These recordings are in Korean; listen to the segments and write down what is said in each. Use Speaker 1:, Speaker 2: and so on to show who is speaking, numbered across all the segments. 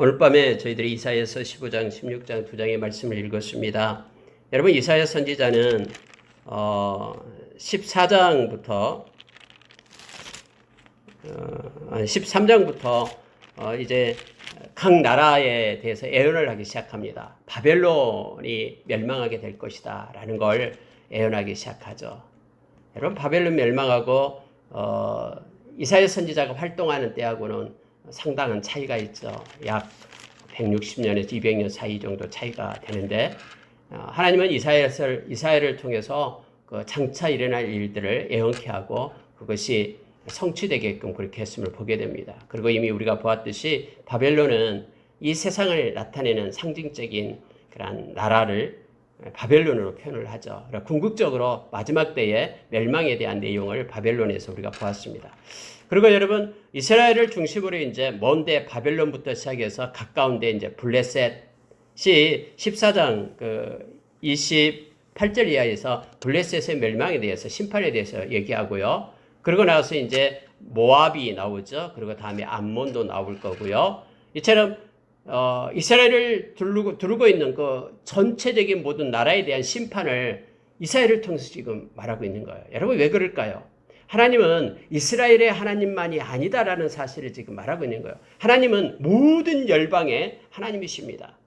Speaker 1: 오늘 밤에 저희들이 이사야서 15장, 16장 두 장의 말씀을 읽었습니다. 여러분 이사야 선지자는 14장부터 13장부터 이제 각 나라에 대해서 예언을 하기 시작합니다. 바벨론이 멸망하게 될 것이다 라는 걸 예언하기 시작하죠. 여러분 바벨론 멸망하고 이사야 선지자가 활동하는 때하고는 상당한 차이가 있죠. 약 160년에서 200년 사이 정도 차이가 되는데 하나님은 이사야를 통해서 그 장차 일어날 일들을 예언케 하고 그것이 성취되게끔 그렇게 했음을 보게 됩니다. 그리고 이미 우리가 보았듯이 바벨론은 이 세상을 나타내는 상징적인 그런 나라를 바벨론으로 표현을 하죠. 궁극적으로 마지막 때의 멸망에 대한 내용을 바벨론에서 우리가 보았습니다. 그리고 여러분 이스라엘을 중심으로 이제 먼데 바벨론부터 시작해서 가까운데 이제 블레셋이 14장 28절 이하에서 블레셋의 멸망에 대해서 심판에 대해서 얘기하고요. 그러고 나서 이제 모압이 나오죠. 그리고 다음에 암몬도 나올 거고요. 이처럼 이스라엘을 두르고 있는 그 전체적인 모든 나라에 대한 심판을 이사야를 통해서 지금 말하고 있는 거예요. 여러분 왜 그럴까요? 하나님은 이스라엘의 하나님만이 아니다라는 사실을 지금 말하고 있는 거예요. 하나님은 모든 열방의 하나님이십니다.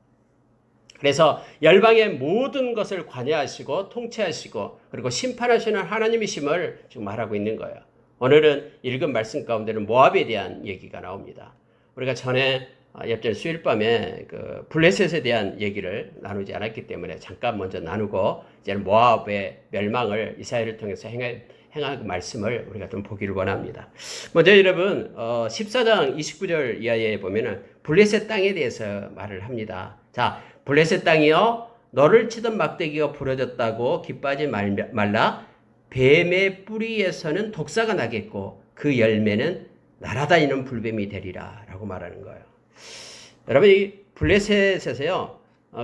Speaker 1: 그래서 열방의 모든 것을 관여하시고 통치하시고 그리고 심판하시는 하나님이심을 지금 말하고 있는 거예요. 오늘은 읽은 말씀 가운데는 모압에 대한 얘기가 나옵니다. 우리가 전에 옆전 수요일 밤에 그 블레셋에 대한 얘기를 나누지 않았기 때문에 잠깐 먼저 나누고 이제는 모압의 멸망을 이사야를 통해서 행할 말씀을 우리가 좀 보기를 원합니다. 먼저 여러분 14장 29절 이하에 보면은 블레셋 땅에 대해서 말을 합니다. 자, 블레셋 땅이여 너를 치던 막대기가 부러졌다고 기뻐하지 말라. 뱀의 뿌리에서는 독사가 나겠고 그 열매는 날아다니는 불뱀이 되리라 라고 말하는 거예요. 여러분 이 블레셋에서요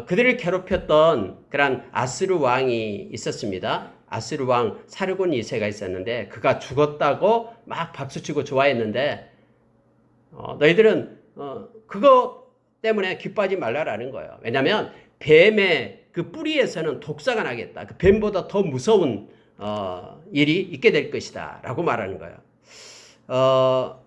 Speaker 1: 그들을 괴롭혔던 그런 아스루 왕이 있었습니다. 아스루 왕 사르곤 2세가 있었는데 그가 죽었다고 막 박수치고 좋아했는데 너희들은 그거 때문에 기뻐하지 말라라는 거예요. 왜냐하면 뱀의 그 뿌리에서는 독사가 나겠다. 그 뱀보다 더 무서운 일이 있게 될 것이다 라고 말하는 거예요.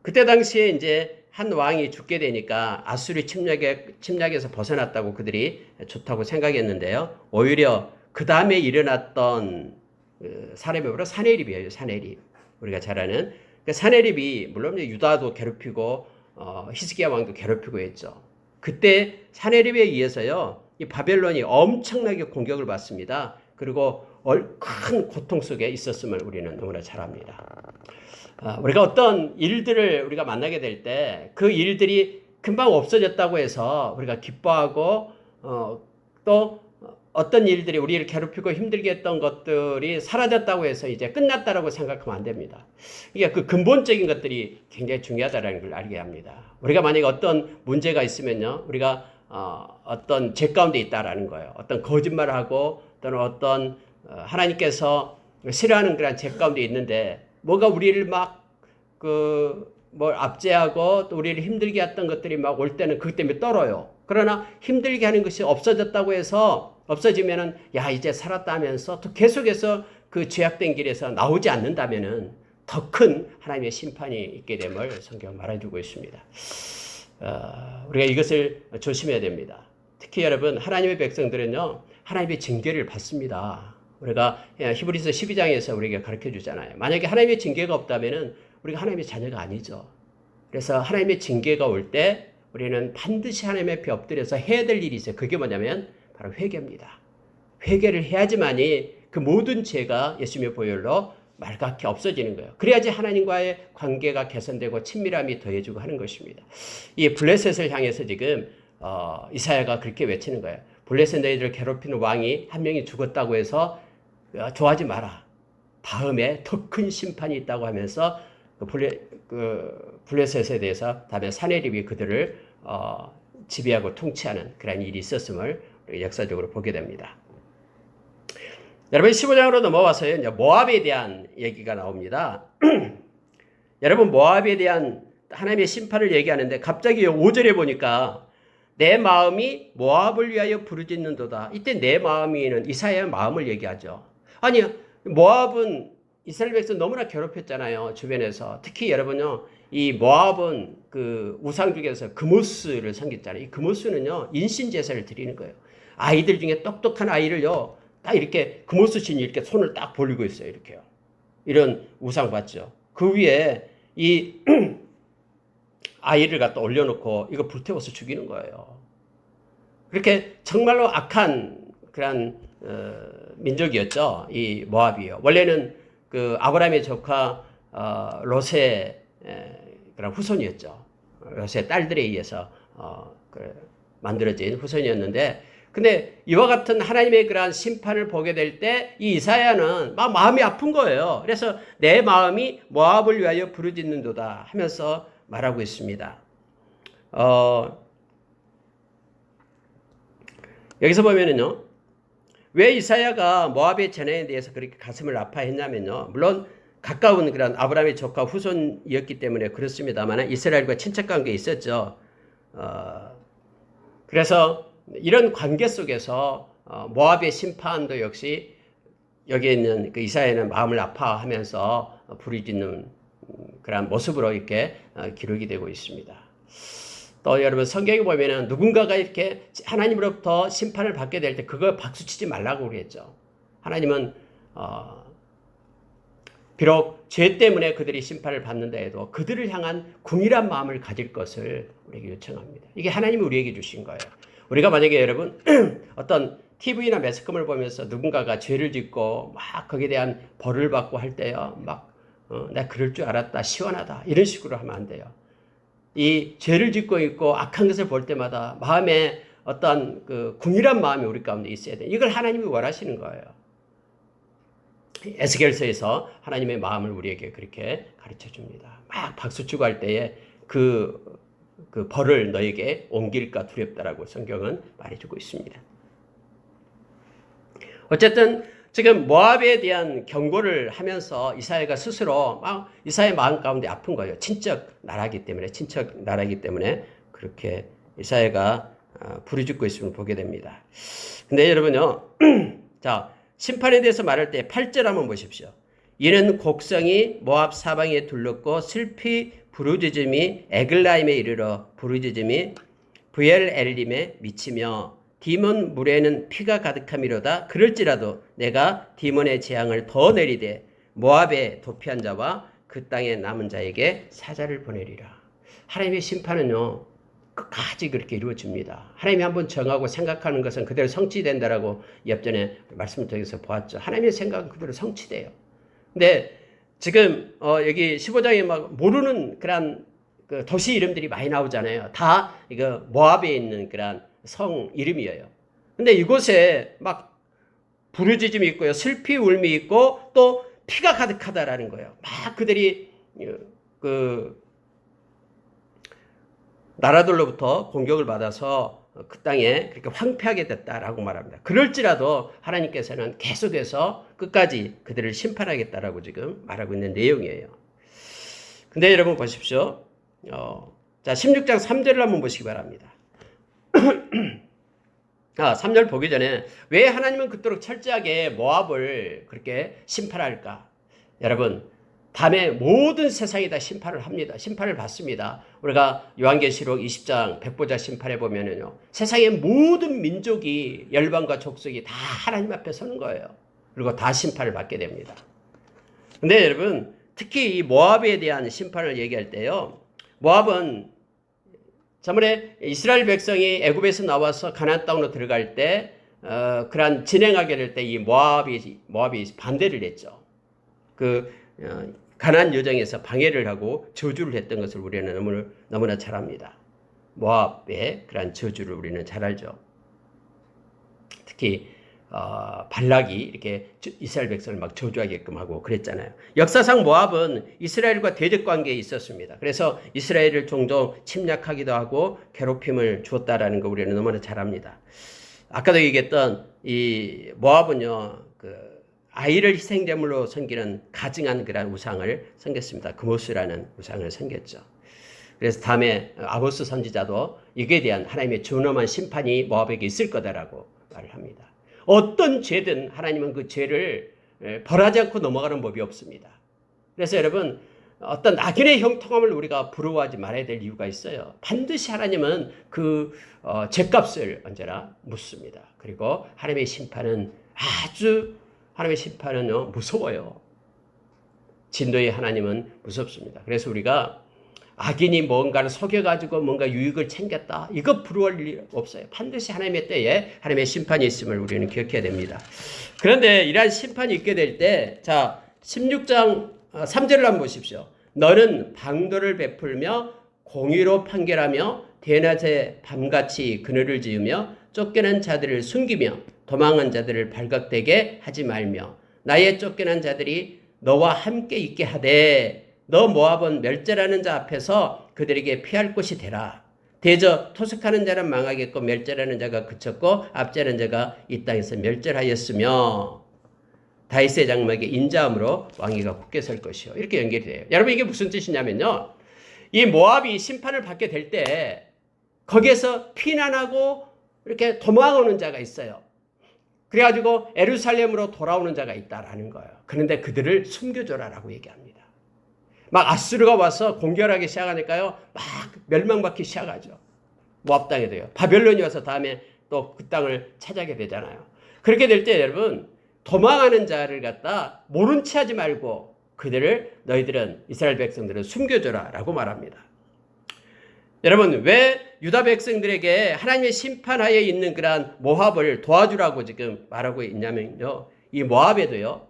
Speaker 1: 그때 당시에 이제 한 왕이 죽게 되니까 아수르 침략에서 벗어났다고 그들이 좋다고 생각했는데요. 오히려 그 다음에 일어났던 사람이 바로 사네립이에요. 사네립. 우리가 잘 아는 그 사네립이 물론 유다도 괴롭히고 히스기야 왕도 괴롭히고 했죠. 그때 사네립에 의해서요. 이 바벨론이 엄청나게 공격을 받습니다. 그리고 큰 고통 속에 있었음을 우리는 너무나 잘 압니다. 우리가 어떤 일들을 우리가 만나게 될 때 그 일들이 금방 없어졌다고 해서 우리가 기뻐하고 또 어떤 일들이 우리를 괴롭히고 힘들게 했던 것들이 사라졌다고 해서 이제 끝났다라고 생각하면 안 됩니다. 이게 그 근본적인 것들이 굉장히 중요하다는 걸 알게 합니다. 우리가 만약에 어떤 문제가 있으면요, 우리가 어떤 죄 가운데 있다라는 거예요. 어떤 거짓말을 하고 또는 어떤 하나님께서 싫어하는 그런 죄 가운데 있는데 뭐가 우리를 막 뭘 압제하고 또 우리를 힘들게 했던 것들이 막 올 때는 그것 때문에 떨어요. 그러나 힘들게 하는 것이 없어졌다고 해서 없어지면은 야 이제 살았다 하면서 또 계속해서 그 죄악된 길에서 나오지 않는다면은 더 큰 하나님의 심판이 있게 됨을 성경 말해주고 있습니다. 우리가 이것을 조심해야 됩니다. 특히 여러분 하나님의 백성들은요 하나님의 징계를 받습니다. 우리가 히브리서 12장에서 우리에게 가르쳐 주잖아요. 만약에 하나님의 징계가 없다면은 우리가 하나님의 자녀가 아니죠. 그래서 하나님의 징계가 올 때 우리는 반드시 하나님의 앞에 엎드려서 해야 될 일이 있어요. 그게 뭐냐면 바로 회개입니다. 회개를 해야지만이 그 모든 죄가 예수님의 보혈로 맑게 없어지는 거예요. 그래야지 하나님과의 관계가 개선되고 친밀함이 더해지고 하는 것입니다. 이 블레셋을 향해서 지금 이사야가 그렇게 외치는 거예요. 블레셋 너희들을 괴롭히는 왕이 한 명이 죽었다고 해서 좋아하지 마라. 다음에 더 큰 심판이 있다고 하면서 블레셋에 대해서 다음에 사네립이 그들을 지배하고 통치하는 그런 일이 있었음을 역사적으로 보게 됩니다. 여러분 15장으로 넘어와서요. 이제 모압에 대한 얘기가 나옵니다. 여러분 모압에 대한 하나님의 심판을 얘기하는데 갑자기 5절에 보니까 내 마음이 모압을 위하여 부르짖는도다. 이때 내 마음이는 이사야의 마음을 얘기하죠. 아니, 모압은 이스라엘 백성 너무나 괴롭혔잖아요. 주변에서. 특히 여러분요, 이 모압은 그 우상 중에서 그모스를 섬겼잖아요. 이 그모스는요, 인신 제사를 드리는 거예요. 아이들 중에 똑똑한 아이를요, 딱 이렇게 그모스 신이 이렇게 손을 딱 벌리고 있어요. 이렇게요. 이런 우상 봤죠. 그 위에 이 아이를 갖다 올려놓고 이거 불태워서 죽이는 거예요. 그렇게 정말로 악한 그런 민족이었죠. 이 모압이요. 원래는 그 아브라함의 조카 롯의 그런 후손이었죠. 롯의 딸들에 의해서 만들어진 후손이었는데, 근데 이와 같은 하나님의 그러한 심판을 보게 될 때 이 이사야는 막 마음이 아픈 거예요. 그래서 내 마음이 모압을 위하여 부르짖는도다 하면서 말하고 있습니다. 여기서 보면은요, 왜 이사야가 모압의 재난에 대해서 그렇게 가슴을 아파했냐면요, 물론 가까운 그런 아브라함의 조카 후손이었기 때문에 그렇습니다만 이스라엘과 친척 관계에 있었죠. 그래서 이런 관계 속에서 모압의 심판도 역시 여기에 있는 그 이사야는 마음을 아파하면서 부르짖는 그런 모습으로 이렇게 기록이 되고 있습니다. 또 여러분 성경에 보면은 누군가가 이렇게 하나님으로부터 심판을 받게 될 때 그거 박수치지 말라고 그랬죠. 하나님은 비록 죄 때문에 그들이 심판을 받는다 해도 그들을 향한 궁일한 마음을 가질 것을 우리에게 요청합니다. 이게 하나님이 우리에게 주신 거예요. 우리가 만약에 여러분 어떤 TV나 매스컴을 보면서 누군가가 죄를 짓고 막 거기에 대한 벌을 받고 할 때요, 막 내가 그럴 줄 알았다, 시원하다 이런 식으로 하면 안 돼요. 이 죄를 짓고 있고 악한 것을 볼 때마다 마음에 어떤 그 궁일한 마음이 우리 가운데 있어야 돼요. 이걸 하나님이 원하시는 거예요. 에스겔서에서 하나님의 마음을 우리에게 그렇게 가르쳐 줍니다. 막 박수치고 할 때에 그 벌을 너에게 옮길까 두렵다라고 성경은 말해주고 있습니다. 어쨌든 지금 모압에 대한 경고를 하면서 이사야가 스스로 막 이사야의 마음 가운데 아픈 거예요. 친척 나라기 때문에 그렇게 이사야가 부르짖고 있음을 보게 됩니다. 근데 여러분요, 자, 심판에 대해서 말할 때 8절 한번 보십시오. 이는 곡성이 모압 사방에 둘렀고 슬피 부르짖음이 에글라임에 이르러 부르짖음이 브엘엘림에 미치며 디몬 물에는 피가 가득함이로다. 그럴지라도 내가 디몬의 재앙을 더 내리되 모압에 도피한 자와 그 땅에 남은 자에게 사자를 보내리라. 하나님의 심판은요, 끝까지 그렇게 이루어집니다. 하나님이 한번 정하고 생각하는 것은 그대로 성취된다라고 옆전에 말씀을 통해서 보았죠. 하나님의 생각은 그대로 성취돼요. 근데 지금 여기 15장에 막 모르는 그런 그 도시 이름들이 많이 나오잖아요. 다 이거 모압에 있는 그런 성 이름이에요. 근데 이곳에 막 부르짖음이 있고요, 슬피 울음이 있고 또 피가 가득하다라는 거예요. 막 그들이 그 나라들로부터 공격을 받아서 그 땅에 그렇게 황폐하게 됐다라고 말합니다. 그럴지라도 하나님께서는 계속해서 끝까지 그들을 심판하겠다라고 지금 말하고 있는 내용이에요. 근데 여러분 보십시오. 자, 16장 3절을 한번 보시기 바랍니다. 3절 보기 전에 왜 하나님은 그토록 철저하게 모압을 그렇게 심판할까? 여러분, 다음에 모든 세상이 다 심판을 합니다. 심판을 받습니다. 우리가 요한계시록 20장 백보자 심판에 보면은요, 세상의 모든 민족이 열방과 족속이 다 하나님 앞에 서는 거예요. 그리고 다 심판을 받게 됩니다. 근데 여러분, 특히 이 모압에 대한 심판을 얘기할 때요, 모압은 저번에 이스라엘 백성이 애굽에서 나와서 가나안 땅으로 들어갈 때 그런 진행하게 될 때 이 모압이 반대를 했죠. 가나안 여정에서 방해를 하고 저주를 했던 것을 우리는 너무나 잘 압니다. 모압의 그런 저주를 우리는 잘 알죠. 특히 발락이 이렇게 이스라엘 백성을 막 저주하게끔 하고 그랬잖아요. 역사상 모압은 이스라엘과 대적 관계에 있었습니다. 그래서 이스라엘을 종종 침략하기도 하고 괴롭힘을 주었다라는 거 우리는 너무나 잘 압니다. 아까도 얘기했던 이 모압은요, 아이를 희생제물로 섬기는 가증한 그런 우상을 섬겼습니다. 그모스라는 우상을 섬겼죠. 그래서 다음에 아모스 선지자도 이거에 대한 하나님의 준엄한 심판이 모압에게 있을 거다라고 말을 합니다. 어떤 죄든 하나님은 그 죄를 벌하지 않고 넘어가는 법이 없습니다. 그래서 여러분 어떤 악인의 형통함을 우리가 부러워하지 말아야 될 이유가 있어요. 반드시 하나님은 그 죄값을 언제나 묻습니다. 그리고 하나님의 심판은 하나님의 심판은 무서워요. 진노의 하나님은 무섭습니다. 그래서 우리가 악인이 뭔가를 속여가지고 뭔가 유익을 챙겼다. 이거 부러워할 일 없어요. 반드시 하나님의 때에 하나님의 심판이 있음을 우리는 기억해야 됩니다. 그런데 이러한 심판이 있게 될 때, 자, 16장 3절을 한번 보십시오. 너는 방도를 베풀며 공의로 판결하며 대낮에 밤같이 그늘을 지으며 쫓겨난 자들을 숨기며 도망한 자들을 발각되게 하지 말며 나의 쫓겨난 자들이 너와 함께 있게 하되 너 모압은 멸절하는 자 앞에서 그들에게 피할 곳이 되라. 대저 토색하는 자는 망하겠고 멸절하는 자가 그쳤고 압제하는 자가 이 땅에서 멸절하였으며 다윗의 장막에 인자함으로 왕위가 굳게 설 것이요. 이렇게 연결이 돼요. 여러분 이게 무슨 뜻이냐면요. 이 모압이 심판을 받게 될 때 거기에서 피난하고 이렇게 도망오는 자가 있어요. 그래가지고 예루살렘으로 돌아오는 자가 있다라는 거예요. 그런데 그들을 숨겨줘라라고 얘기합니다. 막 아수르가 와서 공격하기 시작하니까요. 막 멸망받기 시작하죠. 모압 땅에 돼요. 바벨론이 와서 다음에 또 그 땅을 차지하게 되잖아요. 그렇게 될 때 여러분 도망하는 자를 갖다 모른 체 하지 말고 그들을 너희들은 이스라엘 백성들은 숨겨줘라 라고 말합니다. 여러분 왜 유다 백성들에게 하나님의 심판하에 있는 그러한 모압을 도와주라고 지금 말하고 있냐면요. 이 모압에도요.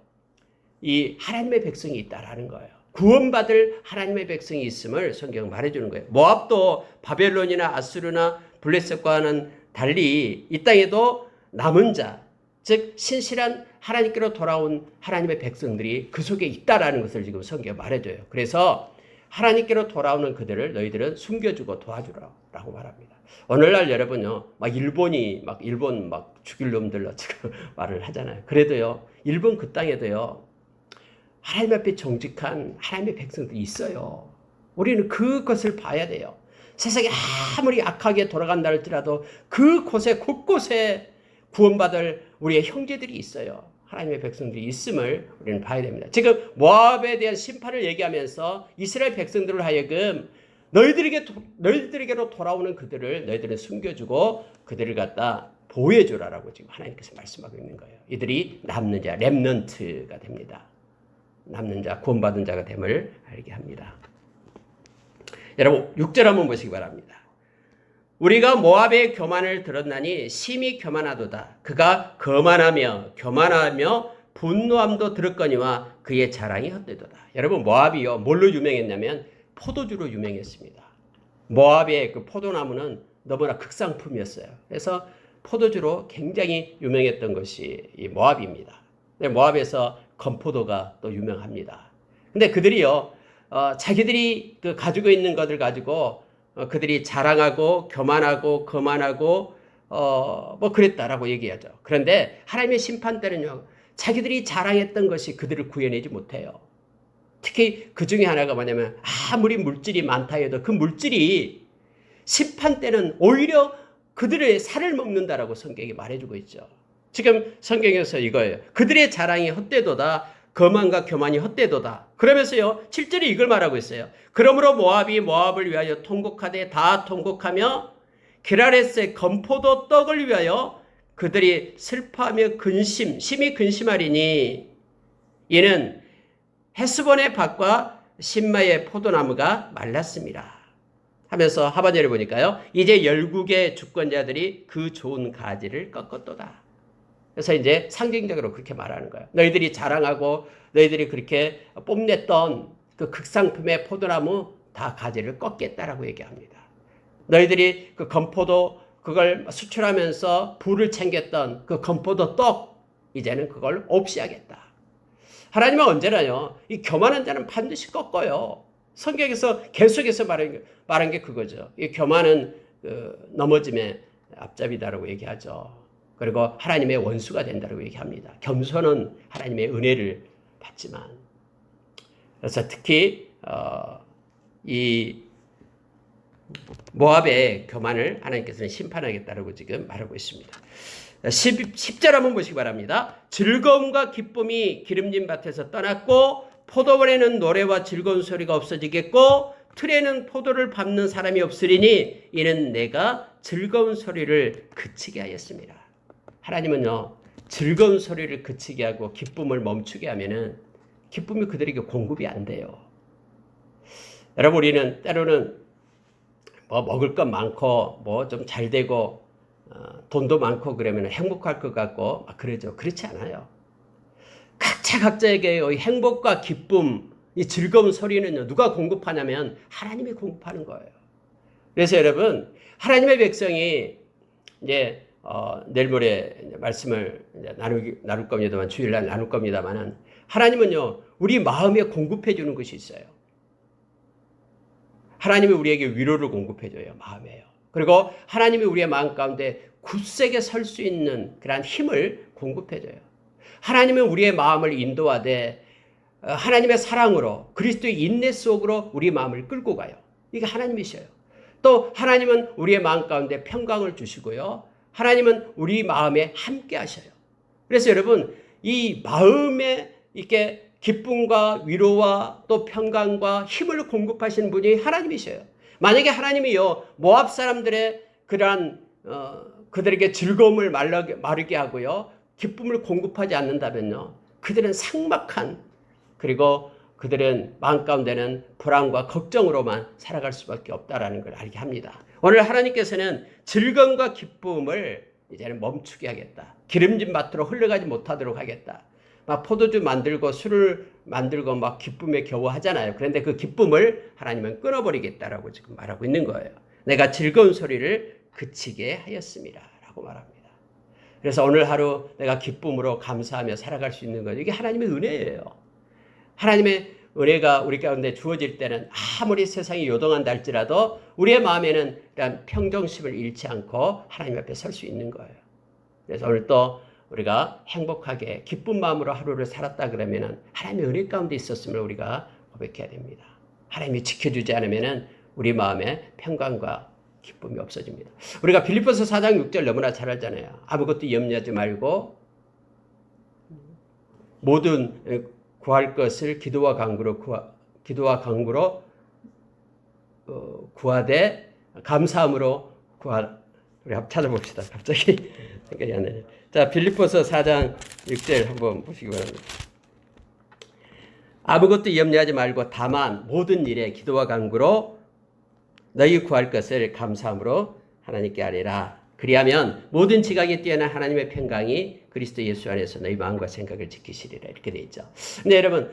Speaker 1: 이 하나님의 백성이 있다라는 거예요. 구원받을 하나님의 백성이 있음을 성경은 말해주는 거예요. 모압도 바벨론이나 아수르나 블레셋과는 달리 이 땅에도 남은 자, 즉 신실한 하나님께로 돌아온 하나님의 백성들이 그 속에 있다라는 것을 지금 성경이 말해줘요. 그래서 하나님께로 돌아오는 그들을 너희들은 숨겨주고 도와주라라고 말합니다. 오늘날 여러분요, 일본 죽일 놈들로 지금 말을 하잖아요. 그래도요, 일본 그 땅에도요, 하나님 앞에 정직한 하나님의 백성들이 있어요. 우리는 그것을 봐야 돼요. 세상이 아무리 악하게 돌아간다 할지라도 그곳에 곳곳에 구원받을 우리의 형제들이 있어요. 하나님의 백성들이 있음을 우리는 봐야 됩니다. 지금 모압에 대한 심판을 얘기하면서 이스라엘 백성들을 하여금 너희들에게로 돌아오는 그들을 너희들은 숨겨주고 그들을 갖다 보호해주라라고 지금 하나님께서 말씀하고 있는 거예요. 이들이 남는 자, 렘넌트가 됩니다. 남는 자, 구원받은 자가 됨을 알게 합니다. 여러분 6절 한번 보시기 바랍니다. 우리가 모압의 교만을 들었나니 심히 교만하도다. 그가 거만하며 교만하며 분노함도 들었거니와 그의 자랑이 헛되도다. 여러분 모압이요 뭘로 유명했냐면 포도주로 유명했습니다. 모압의 그 포도나무는 너무나 극상품이었어요. 그래서 포도주로 굉장히 유명했던 것이 이 모압입니다. 모압에서 건포도가 또 유명합니다. 근데 그들이요 자기들이 그 가지고 있는 것을 가지고 그들이 자랑하고 교만하고 거만하고 그랬다라고 얘기하죠. 그런데 하나님의 심판 때는요. 자기들이 자랑했던 것이 그들을 구해내지 못해요. 특히 그 중에 하나가 뭐냐면 아무리 물질이 많다 해도 그 물질이 심판 때는 오히려 그들의 살을 먹는다라고 성경이 말해주고 있죠. 지금 성경에서 이거예요. 그들의 자랑이 헛되도다. 거만과 교만이 헛되도다. 그러면서요. 7절에 이걸 말하고 있어요. 그러므로 모압이 모압을 위하여 통곡하되 다 통곡하며 게라렛의 건포도 떡을 위하여 그들이 슬퍼하며 심히 근심하리니 이는 헤스본의 밭과 신마의 포도나무가 말랐습니다. 하면서 하반절에 보니까요. 이제 열국의 주권자들이 그 좋은 가지를 꺾었도다. 그래서 이제 상징적으로 그렇게 말하는 거예요. 너희들이 자랑하고 너희들이 그렇게 뽐냈던 그 극상품의 포도나무 다 가지를 꺾겠다라고 얘기합니다. 너희들이 그 건포도 그걸 수출하면서 부를 챙겼던 그 건포도 떡 이제는 그걸 없이 하겠다. 하나님은 언제나요. 이 교만한 자는 반드시 꺾어요. 성경에서 계속해서 말한 게 그거죠. 이 교만은 넘어짐의 앞잡이다라고 얘기하죠. 그리고 하나님의 원수가 된다고 얘기합니다. 겸손은 하나님의 은혜를 받지만. 그래서 특히 이 모압의 교만을 하나님께서는 심판하겠다라고 지금 말하고 있습니다. 10절 한번 보시기 바랍니다. 즐거움과 기쁨이 기름진 밭에서 떠났고 포도원에는 노래와 즐거운 소리가 없어지겠고 틀에는 포도를 밟는 사람이 없으리니 이는 내가 즐거운 소리를 그치게 하였습니다. 하나님은요, 즐거운 소리를 그치게 하고 기쁨을 멈추게 하면은 기쁨이 그들에게 공급이 안 돼요. 여러분, 우리는 때로는 뭐 먹을 것 많고 뭐 좀 잘 되고 돈도 많고 그러면 행복할 것 같고 막 그러죠. 그렇지 않아요. 각자에게 행복과 기쁨, 이 즐거운 소리는요, 누가 공급하냐면 하나님이 공급하는 거예요. 그래서 여러분, 하나님의 백성이 이제 내일 모레 말씀을 이제 나눌 겁니다만, 주일날 나눌 겁니다만은, 하나님은요, 우리 마음에 공급해 주는 것이 있어요. 하나님이 우리에게 위로를 공급해 줘요. 마음에요. 그리고 하나님이 우리의 마음 가운데 굳세게 설 수 있는 그러한 힘을 공급해 줘요. 하나님은 우리의 마음을 인도하되 하나님의 사랑으로 그리스도의 인내 속으로 우리 마음을 끌고 가요. 이게 하나님이셔요. 또 하나님은 우리의 마음 가운데 평강을 주시고요. 하나님은 우리 마음에 함께 하셔요. 그래서 여러분, 이 마음에 이렇게 기쁨과 위로와 또 평강과 힘을 공급하시는 분이 하나님이셔요. 만약에 하나님이요, 모압 사람들의 그러한 그들에게 즐거움을 마르게 하고요, 기쁨을 공급하지 않는다면요, 그들은 삭막한, 그리고 그들은 마음 가운데는 불안과 걱정으로만 살아갈 수밖에 없다라는 걸 알게 합니다. 오늘 하나님께서는 즐거움과 기쁨을 이제는 멈추게 하겠다. 기름진 밭으로 흘러가지 못하도록 하겠다. 막 포도주 만들고 술을 만들고 막 기쁨에 겨워 하잖아요. 그런데 그 기쁨을 하나님은 끊어버리겠다라고 지금 말하고 있는 거예요. 내가 즐거운 소리를 그치게 하였습니다. 라고 말합니다. 그래서 오늘 하루 내가 기쁨으로 감사하며 살아갈 수 있는 것, 이게 하나님의 은혜예요. 하나님의 은혜가 우리 가운데 주어질 때는 아무리 세상이 요동한다 할지라도 우리의 마음에는 이런 평정심을 잃지 않고 하나님 앞에 설 수 있는 거예요. 그래서 오늘 또 우리가 행복하게 기쁜 마음으로 하루를 살았다 그러면은 하나님의 은혜 가운데 있었음을 우리가 고백해야 됩니다. 하나님이 지켜주지 않으면은 우리 마음에 평강과 기쁨이 없어집니다. 우리가 빌립보서 4장 6절 너무나 잘 알잖아요. 아무것도 염려하지 말고 모든 구할 것을 기도와 간구로 구하되 감사함으로 우리 한번 찾아봅시다. 갑자기 생각이 안 나네요. 자, 빌립보서 4장 6절 한번 보시기 바랍니다. 아무것도 염려하지 말고 다만 모든 일에 기도와 간구로 너희 구할 것을 감사함으로 하나님께 아뢰라. 그리하면 모든 지각에 뛰어난 하나님의 평강이 그리스도 예수 안에서 너희 마음과 생각을 지키시리라. 이렇게 되어 있죠. 근데 여러분,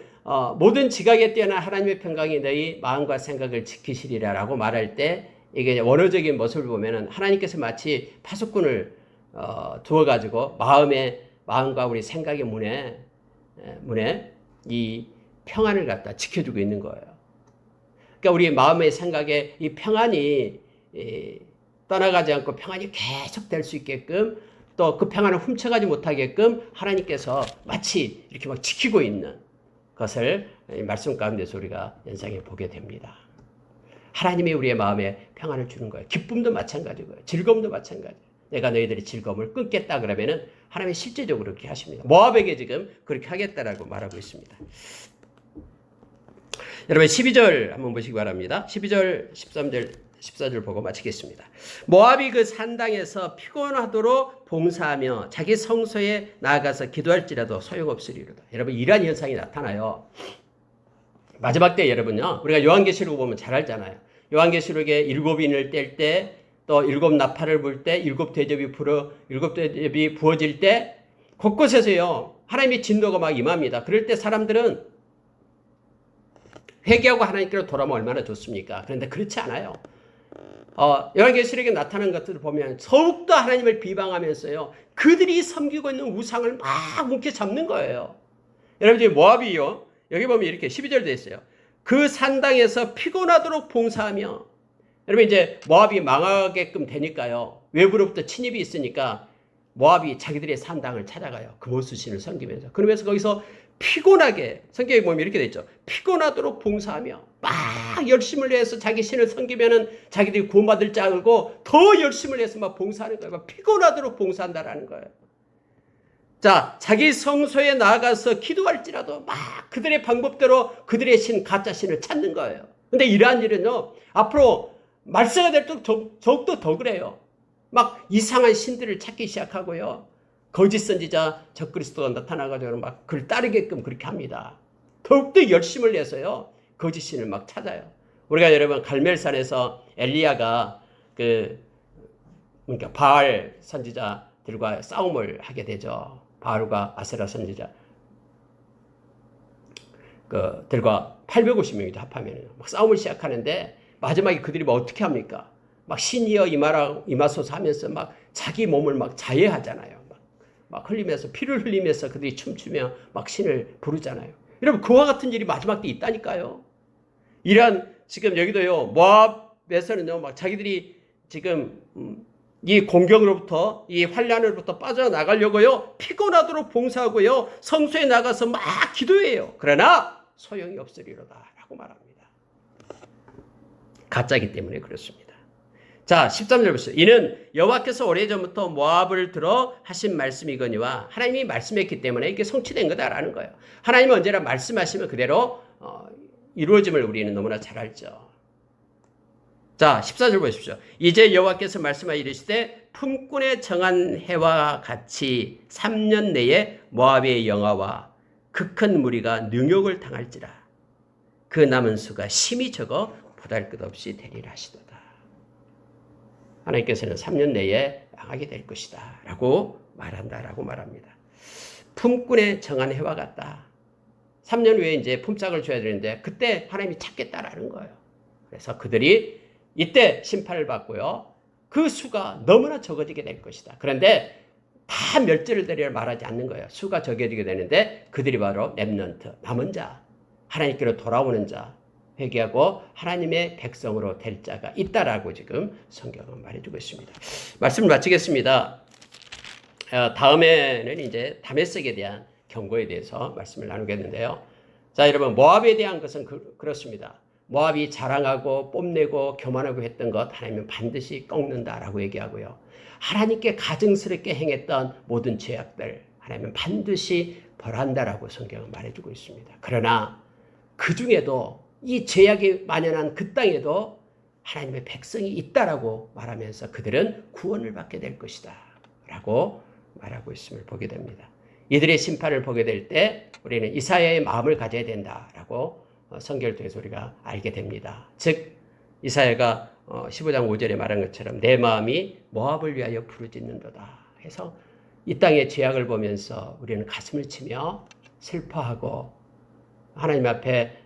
Speaker 1: 모든 지각에 뛰어난 하나님의 평강이 너희 마음과 생각을 지키시리라라고 말할 때 이게 원어적인 모습을 보면은 하나님께서 마치 파수꾼을 두어가지고 마음과 우리 생각의 문에 이 평안을 갖다 지켜주고 있는 거예요. 그러니까 우리 마음의 생각에 이 평안이 떠나가지 않고 평안이 계속 될 수 있게끔, 또 그 평안을 훔쳐가지 못하게끔 하나님께서 마치 이렇게 막 지키고 있는 것을 말씀 가운데서 우리가 연상해 보게 됩니다. 하나님이 우리의 마음에 평안을 주는 거예요. 기쁨도 마찬가지고요. 즐거움도 마찬가지예요. 내가 너희들의 즐거움을 끊겠다 그러면은 하나님이 실제적으로 그렇게 하십니다. 모압에게 지금 그렇게 하겠다라고 말하고 있습니다. 여러분 12절 한번 보시기 바랍니다. 12절, 13절, 14절 보고 마치겠습니다. 모압이 그 산당에서 피곤하도록 봉사하며 자기 성소에 나아가서 기도할지라도 소용없으리로다. 여러분 이러한 현상이 나타나요. 마지막 때 여러분요, 우리가 요한계시록 보면 잘 알잖아요. 요한계시록에 7인을 뗄 때, 또 7 나팔을 불 때, 7 대접이 부어질 때 곳곳에서요 하나님의 진노가 막 임합니다. 그럴 때 사람들은 회개하고 하나님께로 돌아오면 얼마나 좋습니까? 그런데 그렇지 않아요. 요한계시록에 나타난 것들을 보면 더욱더 하나님을 비방하면서요, 그들이 섬기고 있는 우상을 막 움켜 잡는 거예요. 여러분 지금 모압이요, 여기 보면 이렇게 12절 되어 있어요. 그 산당에서 피곤하도록 봉사하며, 여러분 이제 모압이 망하게끔 되니까요, 외부로부터 침입이 있으니까 모압이 자기들의 산당을 찾아가요. 그모스 신을 섬기면서. 그러면서 거기서 피곤하게, 성경에 보면 이렇게 돼 있죠. 피곤하도록 봉사하며 막 열심을 내서 자기 신을 섬기면은 자기들이 구원받을 줄 알고 더 열심을 내서 막 봉사하는 거예요. 막 피곤하도록 봉사한다라는 거예요. 자, 자기 성소에 나아가서 기도할지라도 막 그들의 방법대로 그들의 신, 가짜 신을 찾는 거예요. 근데 이러한 일은요, 앞으로 말세가 될 때 더욱더 더 그래요. 막 이상한 신들을 찾기 시작하고요. 거짓 선지자 적그리스도가 나타나가지고 막 그를 따르게끔 그렇게 합니다. 더욱더 열심을 내서요, 거짓 신을 막 찾아요. 우리가 여러분 갈멜산에서 엘리야가 그러니까 바알 선지자들과 싸움을 하게 되죠. 바알과 아세라 선지자 들과 850명이 합하면 막 싸움을 시작하는데 마지막에 그들이 뭐 어떻게 합니까? 막 신이여 임하소서 하면서 막 자기 몸을 막 자해하잖아요. 막 흘리면서 피를 흘리면서 그들이 춤추며 막 신을 부르잖아요. 여러분 그와 같은 일이 마지막 때 있다니까요. 이러한 지금 여기도요 모압에서는요 막 자기들이 지금 이 공경으로부터 이 환란으로부터 빠져나가려고요 피곤하도록 봉사하고요 성소에 나가서 막 기도해요. 그러나 소용이 없으리로다 라고 말합니다. 가짜이기 때문에 그렇습니다. 자 13절 보세요. 이는 여호와께서 오래전부터 모압을 들어 하신 말씀이거니와 하나님이 말씀했기 때문에 이게 성취된 거다라는 거예요. 하나님은 언제나 말씀하시면 그대로 이루어짐을 우리는 너무나 잘 알죠. 자 14절 보십시오. 이제 여호와께서 말씀하여 이르시되 품꾼에 정한 해와 같이 3년 내에 모압의 영화와 그 큰 무리가 능욕을 당할지라. 그 남은 수가 심히 적어 보잘것없이 되리라 하시도다. 하나님께서는 3년 내에 망하게 될 것이다 라고 말한다라고 말합니다. 품꾼에 정한 해와 같다. 3년 후에 이제 품삯을 줘야 되는데 그때 하나님이 찾겠다라는 거예요. 그래서 그들이 이때 심판을 받고요. 그 수가 너무나 적어지게 될 것이다. 그런데 다 멸절을 되리라 말하지 않는 거예요. 수가 적어지게 되는데 그들이 바로 렘넌트, 남은 자, 하나님께로 돌아오는 자, 회개하고 하나님의 백성으로 될 자가 있다라고 지금 성경은 말해주고 있습니다. 말씀을 마치겠습니다. 다음에는 이제 다메섹에 대한 경고에 대해서 말씀을 나누겠는데요. 자, 여러분 모압에 대한 것은 그렇습니다. 모압이 자랑하고 뽐내고 교만하고 했던 것 하나님은 반드시 꺾는다라고 얘기하고요. 하나님께 가증스럽게 행했던 모든 죄악들 하나님은 반드시 벌한다라고 성경은 말해주고 있습니다. 그러나 그 중에도 이 죄악이 만연한 그 땅에도 하나님의 백성이 있다라고 말하면서 그들은 구원을 받게 될 것이다 라고 말하고 있음을 보게 됩니다. 이들의 심판을 보게 될 때 우리는 이사야의 마음을 가져야 된다라고 성경을 통해서 우리가 알게 됩니다. 즉 이사야가 15장 5절에 말한 것처럼 내 마음이 모압을 위하여 부르짖는도다 해서 이 땅의 죄악을 보면서 우리는 가슴을 치며 슬퍼하고 하나님 앞에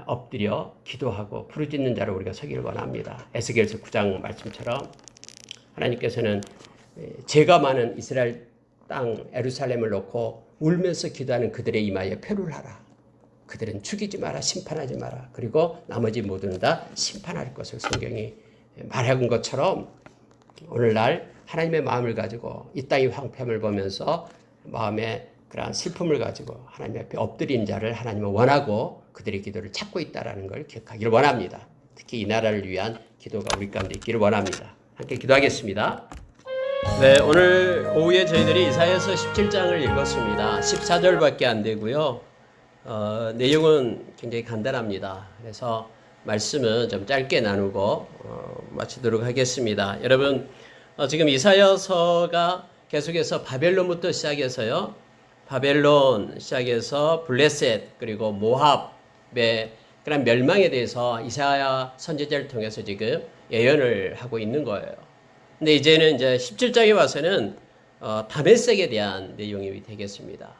Speaker 1: 엎드려 기도하고 부르짖는 자로 우리가 서기를 원합니다. 에스겔서 9장 말씀처럼 하나님께서는 죄가 많은 이스라엘 땅 예루살렘을 놓고 울면서 기도하는 그들의 이마에 표를 하라. 그들은 죽이지 마라, 심판하지 마라. 그리고 나머지 모두는 다 심판할 것을 성경이 말한 것처럼 오늘날 하나님의 마음을 가지고 이 땅의 황폐함을 보면서 마음에 그러한 슬픔을 가지고 하나님 앞에 엎드린 자를 하나님은 원하고 그들의 기도를 찾고 있다는 걸 기억하기를 원합니다. 특히 이 나라를 위한 기도가 우리 가운데 있기를 원합니다. 함께 기도하겠습니다. 네, 오늘 오후에 저희들이 이사야서 17장을 읽었습니다. 14절밖에 안 되고요. 내용은 굉장히 간단합니다. 그래서 말씀은 좀 짧게 나누고 마치도록 하겠습니다. 여러분 지금 이사야서가 계속해서 바벨론부터 시작해서요. 바벨론 시작해서 블레셋 그리고 모압의 그런 멸망에 대해서 이사야 선지자를 통해서 지금 예언을 하고 있는 거예요. 근데 이제는 이제 17장에 와서는 다메섹에 대한 내용이 되겠습니다.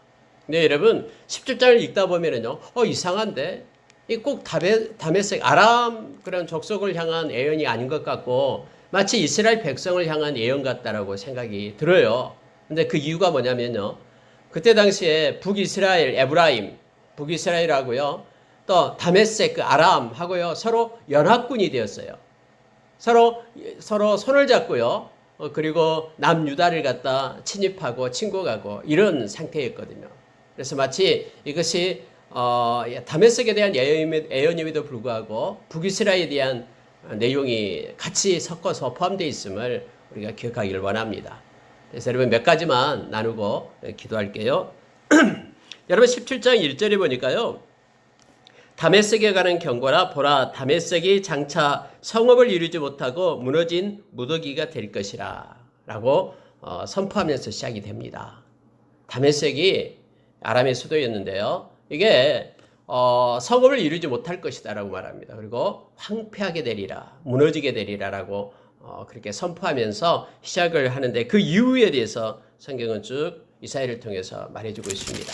Speaker 1: 근데 여러분 17장을 읽다 보면은요, 이상한데 이 꼭 다메섹 아람 그런 족속을 향한 예언이 아닌 것 같고 마치 이스라엘 백성을 향한 예언 같다라고 생각이 들어요. 근데 그 이유가 뭐냐면요, 그때 당시에 북이스라엘 에브라임, 북이스라엘하고요, 또 다메섹 그 아람하고요 서로 연합군이 되었어요. 서로 손을 잡고요. 그리고 남유다를 갖다 침입하고 침공하고 이런 상태였거든요. 그래서 마치 이것이 다메섹에 대한 예언임에도 불구하고 북이스라엘에 대한 내용이 같이 섞어서 포함되어 있음을 우리가 기억하기를 원합니다. 그래서 여러분 몇 가지만 나누고 기도할게요. 여러분 17장 1절에 보니까요. 다메섹에 가는 경고라 보라 다메섹이 장차 성읍을 이루지 못하고 무너진 무더기가 될 것이라 라고 선포하면서 시작이 됩니다. 다메섹이 아람의 수도였는데요. 이게 성읍을 이루지 못할 것이다 라고 말합니다. 그리고 황폐하게 되리라 무너지게 되리라 라고 그렇게 선포하면서 시작을 하는데 그 이유에 대해서 성경은 쭉 이사야를 통해서 말해주고 있습니다.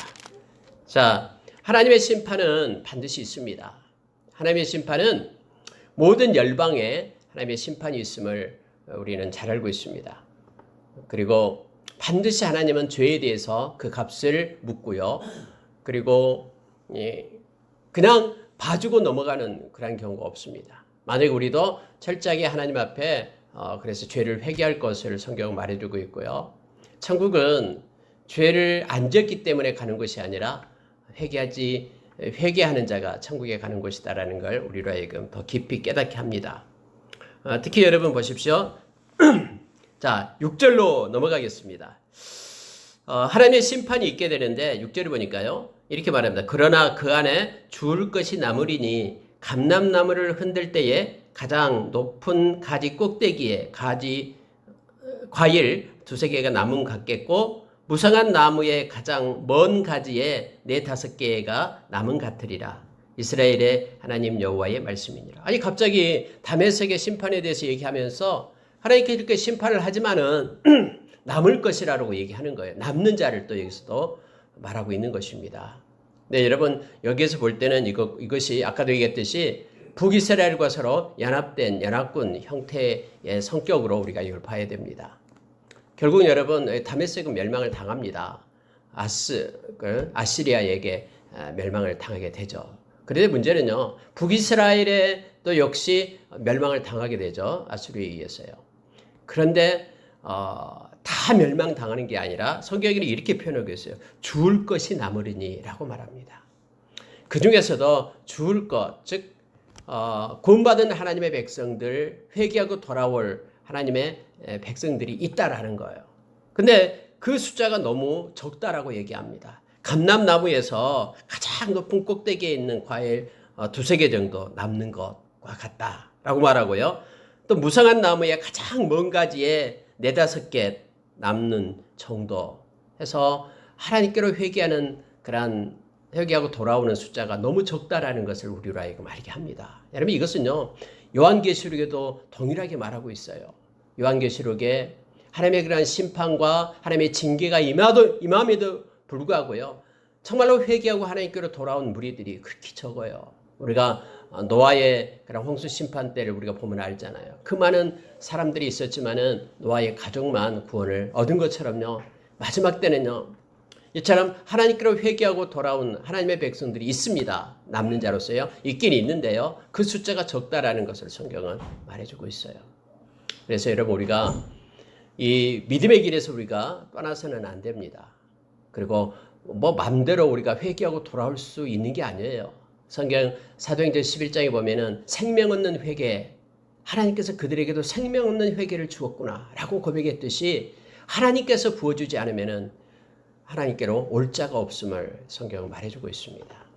Speaker 1: 자, 하나님의 심판은 반드시 있습니다. 하나님의 심판은 모든 열방에 하나님의 심판이 있음을 우리는 잘 알고 있습니다. 그리고 반드시 하나님은 죄에 대해서 그 값을 묻고요. 그리고 그냥 봐주고 넘어가는 그런 경우가 없습니다. 만약에 우리도 철저하게 하나님 앞에 그래서 죄를 회개할 것을 성경은 말해주고 있고요. 천국은 죄를 안 지었기 때문에 가는 것이 아니라 회개하는 자가 천국에 가는 곳이다라는 걸 우리로 하여금 더 깊이 깨닫게 합니다. 특히 여러분 보십시오. 자, 6절로 넘어가겠습니다. 하나님의 심판이 있게 되는데 6절을 보니까요. 이렇게 말합니다. 그러나 그 안에 주울 것이 남으리니 감람나무를 흔들 때에 가장 높은 가지 꼭대기에 과일 두세 개가 남은 같겠고 무성한 나무의 가장 먼 가지에 4-5개가 남은 같으리라. 이스라엘의 하나님 여호와의 말씀이니라. 아니 갑자기 다메섹의 심판에 대해서 얘기하면서 하나님께 이렇게 심판을 하지만은 남을 것이라고 얘기하는 거예요. 남는 자를 또 여기서도 말하고 있는 것입니다. 네, 여러분 여기에서 볼 때는 이것이 아까도 얘기했듯이 북이스라엘과 서로 연합된 연합군 형태의 성격으로 우리가 이걸 봐야 됩니다. 결국 여러분 다메섹은 멸망을 당합니다. 아시리아에게 멸망을 당하게 되죠. 그런데 문제는요. 북이스라엘에 또 역시 멸망을 당하게 되죠. 아수르에 의해서요. 그런데 다 멸망당하는 게 아니라 성경에는 이렇게 표현하고 있어요. 주울 것이 남으리니 라고 말합니다. 그 중에서도 주울 것, 즉 구원받은 하나님의 백성들, 회개하고 돌아올 하나님의 백성들이 있다라는 거예요. 근데 그 숫자가 너무 적다라고 얘기합니다. 감람나무에서 가장 높은 꼭대기에 있는 과일 2-3개 정도 남는 것과 같다라고 말하고요. 또 무성한 나무의 가장 먼 가지에 4-5개 남는 정도 해서 하나님께로 회개하고 돌아오는 숫자가 너무 적다라는 것을 우리로 하여금 알게 합니다. 여러분 이것은요. 요한계시록에도 동일하게 말하고 있어요. 요한계시록에 하나님의 그러한 심판과 하나님의 징계가 임함에도 불구하고요. 정말로 회개하고 하나님께로 돌아온 무리들이 그렇게 적어요. 우리가 노아의 그런 홍수 심판 때를 우리가 보면 알잖아요. 그 많은 사람들이 있었지만은 노아의 가족만 구원을 얻은 것처럼요. 마지막 때는요. 이처럼 하나님께로 회개하고 돌아온 하나님의 백성들이 있습니다. 남는 자로서요. 있긴 있는데요. 그 숫자가 적다라는 것을 성경은 말해주고 있어요. 그래서 여러분 우리가 이 믿음의 길에서 우리가 떠나서는 안 됩니다. 그리고 마음대로 우리가 회개하고 돌아올 수 있는 게 아니에요. 성경 사도행전 11장에 보면은 생명 없는 회개, 하나님께서 그들에게도 생명 없는 회개를 주었구나 라고 고백했듯이 하나님께서 부어주지 않으면은 하나님께로 올 자가 없음을 성경은 말해주고 있습니다.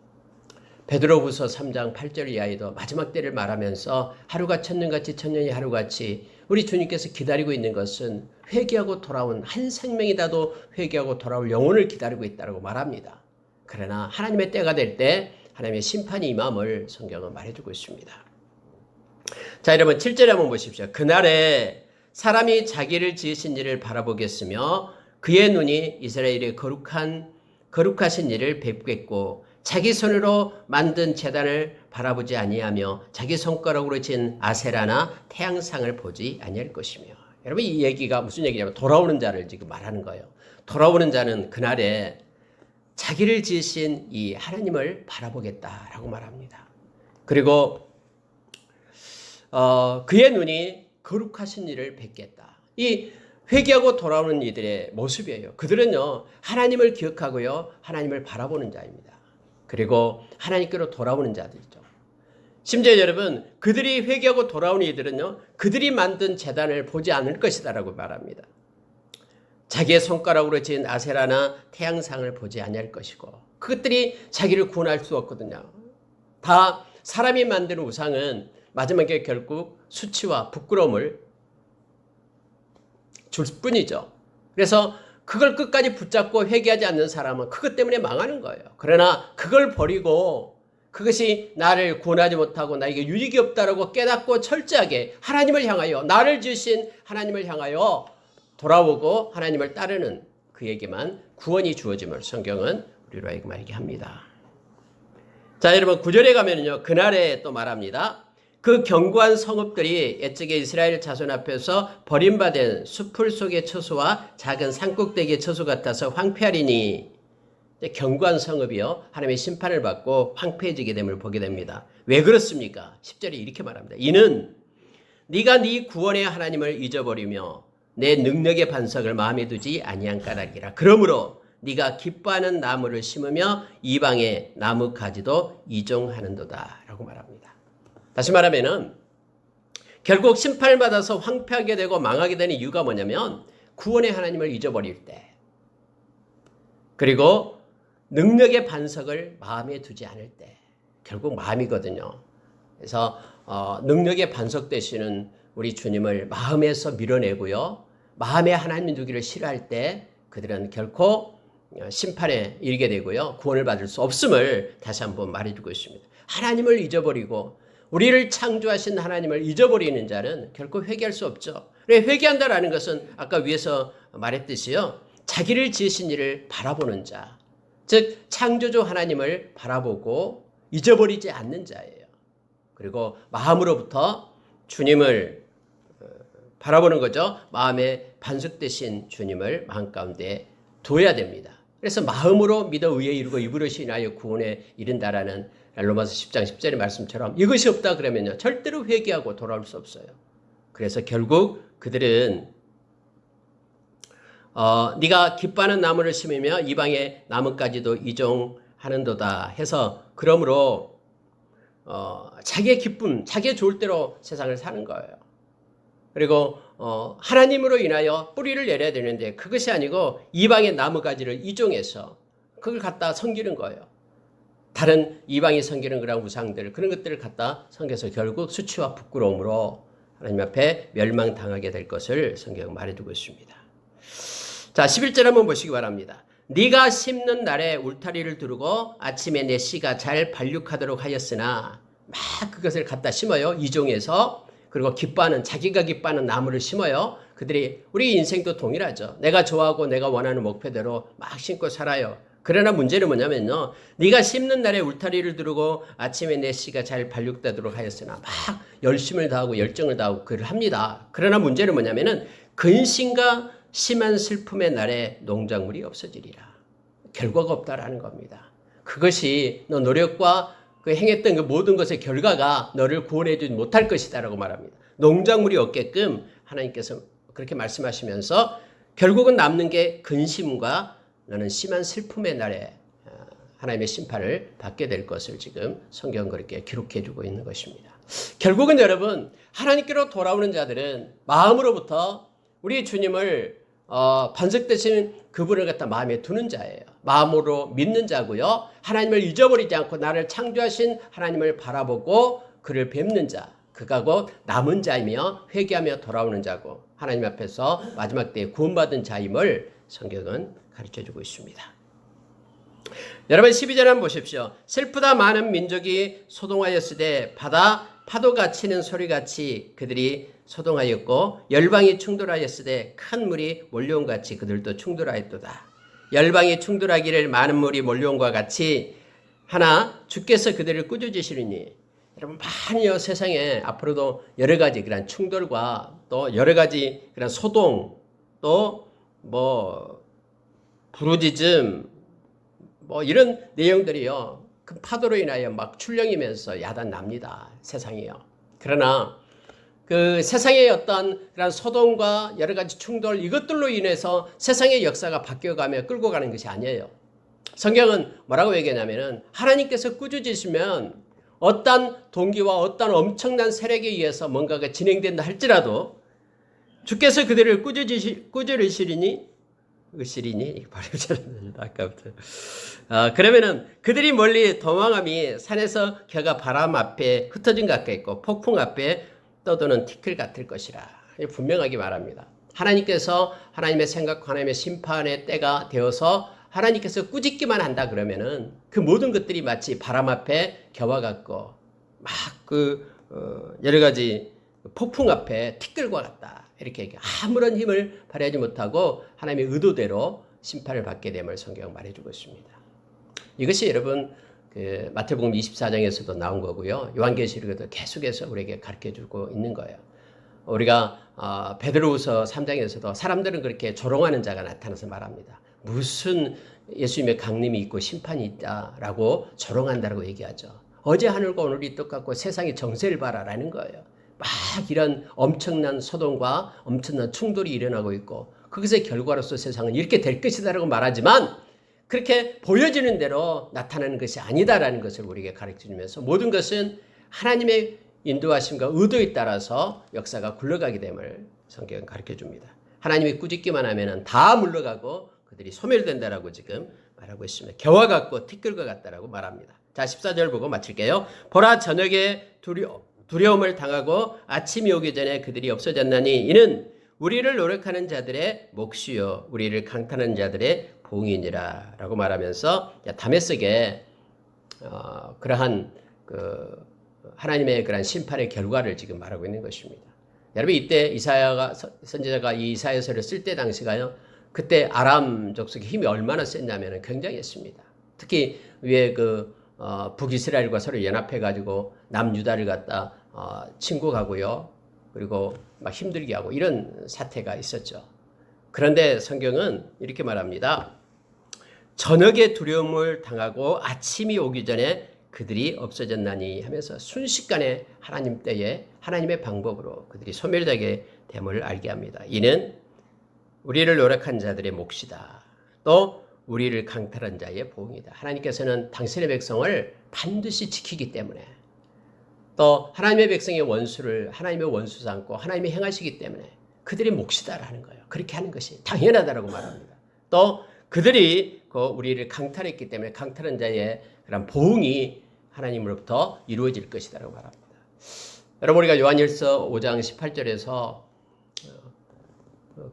Speaker 1: 베드로후서 3장 8절 이하에도 마지막 때를 말하면서 하루가 천년같이 천년이 하루같이 우리 주님께서 기다리고 있는 것은 회개하고 돌아온 한 생명이라도 회개하고 돌아올 영혼을 기다리고 있다고 말합니다. 그러나 하나님의 때가 될 때 하나님의 심판이 임함을 성경은 말해주고 있습니다. 자, 여러분 7절에 한번 보십시오. 그날에 사람이 자기를 지으신 일을 바라보겠으며 그의 눈이 이스라엘의 거룩하신 일을 뵙겠고 자기 손으로 만든 제단을 바라보지 아니하며 자기 손가락으로 진 아세라나 태양상을 보지 아니할 것이며. 여러분 이 얘기가 무슨 얘기냐면 돌아오는 자를 지금 말하는 거예요. 돌아오는 자는 그날에 자기를 지으신 이 하나님을 바라보겠다라고 말합니다. 그리고 그의 눈이 거룩하신 일을 뵙겠다. 이 회개하고 돌아오는 이들의 모습이에요. 그들은요, 하나님을 기억하고요, 하나님을 바라보는 자입니다. 그리고 하나님께로 돌아오는 자들이죠. 심지어 여러분, 그들이 회개하고 돌아오는 이들은요, 그들이 만든 제단을 보지 않을 것이다라고 말합니다. 자기의 손가락으로 지은 아세라나 태양상을 보지 아니할 것이고, 그것들이 자기를 구원할 수 없거든요. 다 사람이 만든 우상은 마지막에 결국 수치와 부끄러움을 줄 뿐이죠. 그래서 그걸 끝까지 붙잡고 회개하지 않는 사람은 그것 때문에 망하는 거예요. 그러나 그걸 버리고 그것이 나를 구원하지 못하고 나에게 유익이 없다라고 깨닫고 철저하게 하나님을 향하여, 나를 지으신 하나님을 향하여 돌아오고 하나님을 따르는 그에게만 구원이 주어짐을 성경은 우리로 하여금 알게 합니다. 자, 여러분 9절에 가면은요, 그날에 또 말합니다. 그 견고한 성읍들이 옛적에 이스라엘 자손 앞에서 버림받은 수풀 속의 처소와 작은 산꼭대기의 처소 같아서 황폐하리니, 견고한 성읍이요, 하나님의 심판을 받고 황폐해지게 됨을 보게 됩니다. 왜 그렇습니까? 10절에 이렇게 말합니다. 이는 네가 네 구원의 하나님을 잊어버리며 내 능력의 반석을 마음에 두지 아니한 까닭이라. 그러므로 네가 기뻐하는 나무를 심으며 이방의 나무 가지도 이종하는도다 라고 말합니다. 다시 말하면은 결국 심판을 받아서 황폐하게 되고 망하게 되는 이유가 뭐냐면 구원의 하나님을 잊어버릴 때, 그리고 능력의 반석을 마음에 두지 않을 때, 결국 마음이거든요. 그래서 능력의 반석 되시는 우리 주님을 마음에서 밀어내고요, 마음에 하나님 두기를 싫어할 때 그들은 결코 심판에 이르게 되고요, 구원을 받을 수 없음을 다시 한번 말해주고 있습니다. 하나님을 잊어버리고 우리를 창조하신 하나님을 잊어버리는 자는 결코 회개할 수 없죠. 회개한다라는 것은 아까 위에서 말했듯이요, 자기를 지으신 이를 바라보는 자, 즉 창조주 하나님을 바라보고 잊어버리지 않는 자예요. 그리고 마음으로부터 주님을 바라보는 거죠. 마음에 반석 되신 주님을 마음 가운데 둬야 됩니다. 그래서 마음으로 믿어 의에 이르고 입으로 시인하여 구원에 이른다라는 로마서 10장 10절의 말씀처럼 이것이 없다 그러면요, 절대로 회개하고 돌아올 수 없어요. 그래서 결국 그들은 네가 기뻐하는 나무를 심으며 이방의 나무까지도 이종하는도다 해서, 그러므로 자기의 기쁨, 자기의 좋을 대로 세상을 사는 거예요. 그리고 하나님으로 인하여 뿌리를 내려야 되는데 그것이 아니고 이방의 나무가지를 이종해서 그걸 갖다 섬기는 거예요. 다른 이방이 섬기는 그런 우상들, 그런 것들을 갖다 섬겨서 결국 수치와 부끄러움으로 하나님 앞에 멸망당하게 될 것을 성경은 말해두고 있습니다. 자, 11절 한번 보시기 바랍니다. 네가 심는 날에 울타리를 두르고 아침에 내 씨가 잘 발육하도록 하였으나, 막 그것을 갖다 심어요, 이종해서. 그리고 기뻐하는, 자기가 기뻐하는 나무를 심어요. 그들이, 우리 인생도 동일하죠. 내가 좋아하고 내가 원하는 목표대로 막 심고 살아요. 그러나 문제는 뭐냐면요, 네가 심는 날에 울타리를 두르고 아침에 내 씨가 잘 발육되도록 하였으나, 막 열심을 다하고 열정을 다하고 그를 합니다. 그러나 문제는 뭐냐면은 근심과 심한 슬픔의 날에 농작물이 없어지리라. 결과가 없다라는 겁니다. 그것이 너 노력과 그 행했던 그 모든 것의 결과가 너를 구원해 주지 못할 것이다라고 말합니다. 농작물이 없게끔 하나님께서 그렇게 말씀하시면서 결국은 남는 게 근심과 너는 심한 슬픔의 날에 하나님의 심판을 받게 될 것을 지금 성경은 그렇게 기록해 주고 있는 것입니다. 결국은 여러분, 하나님께로 돌아오는 자들은 마음으로부터 우리 주님을 반석 되신 그분을 갖다 마음에 두는 자예요. 마음으로 믿는 자고요, 하나님을 잊어버리지 않고 나를 창조하신 하나님을 바라보고 그를 뵙는 자, 그가 곧 남은 자이며 회개하며 돌아오는 자고 하나님 앞에서 마지막 때에 구원받은 자임을 성경은 가르쳐주고 있습니다. 여러분 12절 한번 보십시오. 슬프다 많은 민족이 소동하였으되 바다 파도가 치는 소리같이 그들이 소동하였고, 열방이 충돌하였으되 큰 물이 몰려온 같이 그들도 충돌하였도다. 열방이 충돌하기를 많은 물이 몰려온 것과 같이 하나 주께서 그들을 꾸짖으시리니. 여러분, 많이요, 세상에 앞으로도 여러 가지 그런 충돌과 또 여러 가지 그런 소동, 또 부르짖음, 이런 내용들이요, 그 파도로 인하여 막 출렁이면서 야단 납니다. 세상이요. 그러나 그 세상의 어떤 그런 소동과 여러 가지 충돌 이것들로 인해서 세상의 역사가 바뀌어가며 끌고 가는 것이 아니에요. 성경은 뭐라고 얘기하냐면은 하나님께서 꾸짖으시면 어떤 동기와 어떤 엄청난 세력에 의해서 뭔가가 진행된다 할지라도 주께서 그들을 꾸짖으시리니 발음 잘안납니다. 아까부터. 그러면은 그들이 멀리 도망함이 산에서 겨가 바람 앞에 흩어진 것 같겠고 폭풍 앞에 떠도는 티끌 같을 것이라. 분명하게 말합니다. 하나님께서 하나님의 생각, 하나님의 심판의 때가 되어서 하나님께서 꾸짖기만 한다 그러면은 그 모든 것들이 마치 바람 앞에 겨와 같고 막 여러 가지 폭풍 앞에 티끌과 같다. 이렇게 아무런 힘을 발휘하지 못하고 하나님의 의도대로 심판을 받게 됨을 성경은 말해주고 있습니다. 이것이 여러분 마태복음 24장에서도 나온 거고요. 요한계시록에도 계속해서 우리에게 가르쳐주고 있는 거예요. 우리가 베드로후서 3장에서도 사람들은 그렇게 조롱하는 자가 나타나서 말합니다. 무슨 예수님의 강림이 있고 심판이 있다라고 조롱한다라고 얘기하죠. 어제 하늘과 오늘이 똑같고 세상의 정세를 봐라라는 거예요. 막 이런 엄청난 소동과 엄청난 충돌이 일어나고 있고 그것의 결과로서 세상은 이렇게 될 것이다라고 말하지만 그렇게 보여지는 대로 나타나는 것이 아니다라는 것을 우리에게 가르쳐주면서 모든 것은 하나님의 인도하심과 의도에 따라서 역사가 굴러가게 됨을 성경은 가르쳐줍니다. 하나님이 꾸짖기만 하면은 다 물러가고 그들이 소멸된다라고 지금 말하고 있습니다. 겨와 같고 티끌과 같다라고 말합니다. 자, 14절 보고 마칠게요. 보라 저녁에 두려움을 당하고 아침이 오기 전에 그들이 없어졌나니 이는 우리를 노력하는 자들의 몫이요 우리를 강탈하는 자들의 봉이니라 라고 말하면서 다메섹에 그러한 하나님의 그러한 심판의 결과를 지금 말하고 있는 것입니다. 여러분 이때 선지자가 이 이사야서를 쓸 때 당시가요. 그때 아람 족속의 힘이 얼마나 셌냐면 굉장했습니다. 특히 위에 북이스라엘과 서로 연합해가지고 남유다를 갖다 침공하고요. 그리고 막 힘들게 하고 이런 사태가 있었죠. 그런데 성경은 이렇게 말합니다. 저녁에 두려움을 당하고 아침이 오기 전에 그들이 없어졌나니 하면서 순식간에 하나님 때에 하나님의 방법으로 그들이 소멸되게 됨을 알게 합니다. 이는 우리를 노력한 자들의 몫이다. 또 우리를 강탈한 자의 보응이다. 하나님께서는 당신의 백성을 반드시 지키기 때문에 또 하나님의 백성의 원수를 하나님의 원수 삼고 하나님이 행하시기 때문에 그들의 몫이다라는 거예요. 그렇게 하는 것이 당연하다라고 말합니다. 또 그들이 우리를 강탈했기 때문에 강탈한 자의 그런 보응이 하나님으로부터 이루어질 것이다라고 말합니다. 여러분 우리가 요한일서 5장 18절에서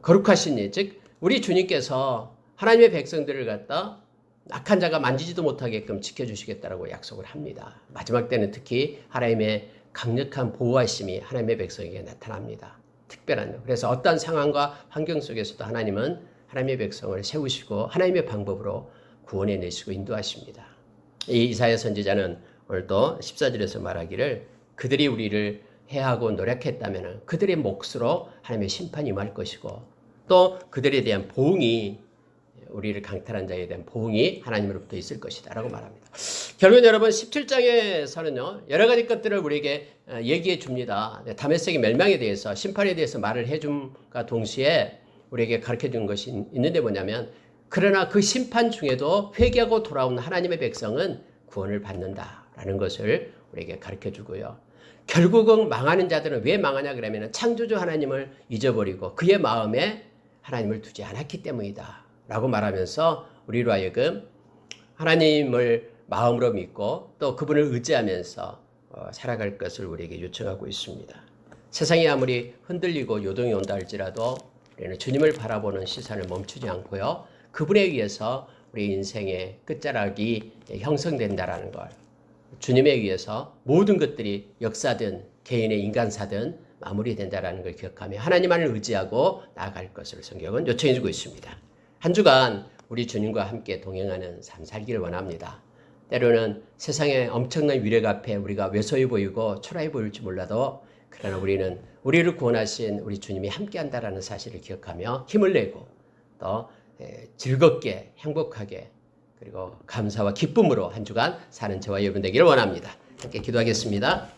Speaker 1: 거룩하신 이, 즉 우리 주님께서 하나님의 백성들을 갖다 악한 자가 만지지도 못하게끔 지켜주시겠다라고 약속을 합니다. 마지막 때는 특히 하나님의 강력한 보호하심이 하나님의 백성에게 나타납니다. 특별한. 그래서 어떤 상황과 환경 속에서도 하나님은 하나님의 백성을 세우시고 하나님의 방법으로 구원해 내시고 인도하십니다. 이 이사야 선지자는 오늘도 14절에서 말하기를 그들이 우리를 해하고 노력했다면 그들의 몫으로 하나님의 심판이 임할 것이고 또 그들에 대한 보응이 우리를 강탈한 자에 대한 보응이 하나님으로부터 있을 것이다 라고 말합니다. 결국 여러분 17장에서는요 여러 가지 것들을 우리에게 얘기해 줍니다. 다메섹의 멸망에 대해서 심판에 대해서 말을 해줌과 동시에 우리에게 가르쳐 준 것이 있는데 뭐냐면 그러나 그 심판 중에도 회개하고 돌아온 하나님의 백성은 구원을 받는다라는 것을 우리에게 가르쳐 주고요. 결국은 망하는 자들은 왜 망하냐 그러면 창조주 하나님을 잊어버리고 그의 마음에 하나님을 두지 않았기 때문이다 라고 말하면서 우리로 하여금 하나님을 마음으로 믿고 또 그분을 의지하면서 살아갈 것을 우리에게 요청하고 있습니다. 세상이 아무리 흔들리고 요동이 온다 할지라도 우리는 주님을 바라보는 시선을 멈추지 않고요. 그분에 의해서 우리 인생의 끝자락이 형성된다라는 걸 주님에 의해서 모든 것들이 역사든 개인의 인간사든 마무리된다라는 걸 기억하며 하나님만을 의지하고 나아갈 것을 성경은 요청해 주고 있습니다. 한 주간 우리 주님과 함께 동행하는 삶 살기를 원합니다. 때로는 세상의 엄청난 위력 앞에 우리가 왜소해 보이고 초라해 보일지 몰라도 그러나 우리는 우리를 구원하신 우리 주님이 함께한다라는 사실을 기억하며 힘을 내고 또 즐겁게 행복하게 그리고 감사와 기쁨으로 한 주간 사는 저와 여러분 되기를 원합니다. 함께 기도하겠습니다.